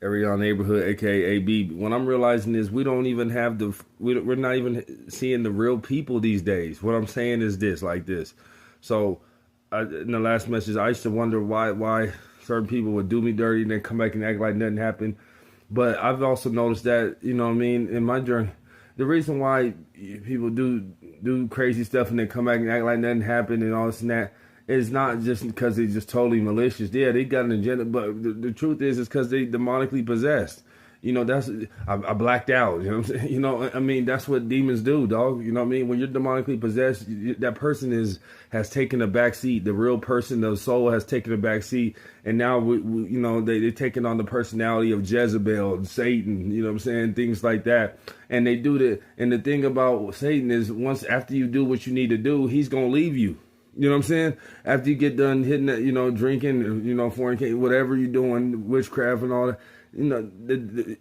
Ariana Neighborhood, aka AB. What I'm realizing is we don't even have we're not even seeing the real people these days. What I'm saying is this, like this. So, in the last message, I used to wonder why certain people would do me dirty and then come back and act like nothing happened. But I've also noticed that, you know what I mean, in my journey, the reason why people do crazy stuff and then come back and act like nothing happened and all this and that is not just because they're just totally malicious. Yeah, they got an agenda, but the truth is because they demonically possessed. You know, I blacked out. You know what I'm saying? You know, I mean, that's what demons do, dog. You know what I mean? When you're demonically possessed, that person has taken a back seat. The real person, the soul, has taken a back seat, and now you know, they're taking on the personality of Jezebel, Satan. You know what I'm saying? Things like that, and they do that. And the thing about Satan is, once after you do what you need to do, he's gonna leave you. You know what I'm saying? After you get done hitting that, you know, drinking, you know, fornicating, whatever you're doing, witchcraft and all that, you know, the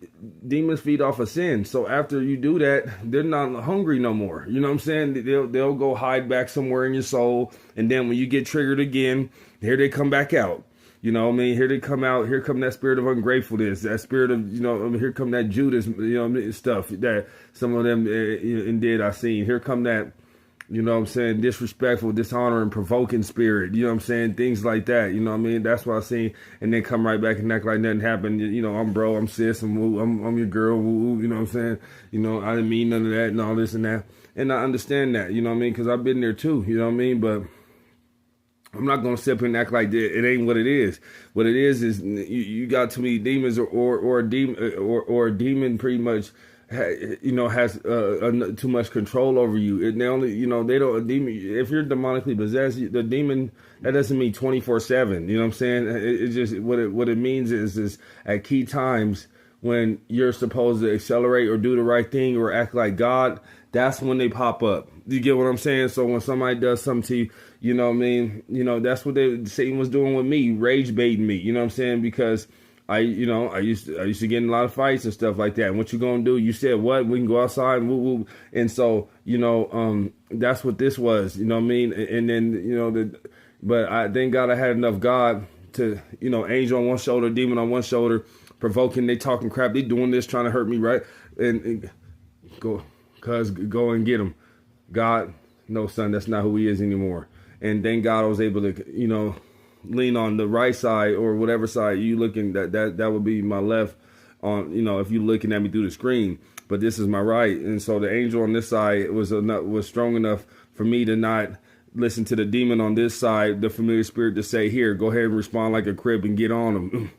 demons feed off of sin. So after you do that, they're not hungry no more. You know what I'm saying? They'll go hide back somewhere in your soul. And then when you get triggered again, here they come back out. You know what I mean? Here they come out. Here come that spirit of ungratefulness, that spirit of, you know, I mean, here come that Judas, you know, stuff that some of them indeed I seen. Here come that, you know what I'm saying, disrespectful, dishonoring, provoking spirit. You know what I'm saying? Things like that. You know what I mean? That's what I seen. And then come right back and act like nothing happened. You know, I'm bro, I'm sis, I'm your girl. Woo, you know what I'm saying? You know, I didn't mean none of that and all this and that. And I understand that, you know what I mean? Because I've been there too, you know what I mean? But I'm not going to sit up and act like it ain't what it is. What it is you got too many demons or a demon or a demon pretty much, you know, has too much control over you. And they only, you know, they don't, a demon, if you're demonically possessed, the demon, that doesn't mean 24/7. You know what I'm saying? It just, what it means is at key times when you're supposed to accelerate or do the right thing or act like God, that's when they pop up. You get what I'm saying? So when somebody does something to you, you know what I mean? You know, that's what Satan was doing with me, rage baiting me. You know what I'm saying? Because I used to get in a lot of fights and stuff like that. And what you gonna do? You said what? We can go outside and woo woo. And so, you know, that's what this was. You know what I mean? And then, you know, but I thank God I had enough God to, you know, angel on one shoulder, demon on one shoulder, provoking. They talking crap. They doing this, trying to hurt me, right? And go and get them. God, no, son, that's not who he is anymore. And thank God I was able to, you know, lean on the right side or whatever side you looking, that would be my left on, you know, if you looking at me through the screen, but this is my right. And so the angel on this side was strong enough for me to not listen to the demon on this side, the familiar spirit, to say, here, go ahead and respond like a crib and get on them.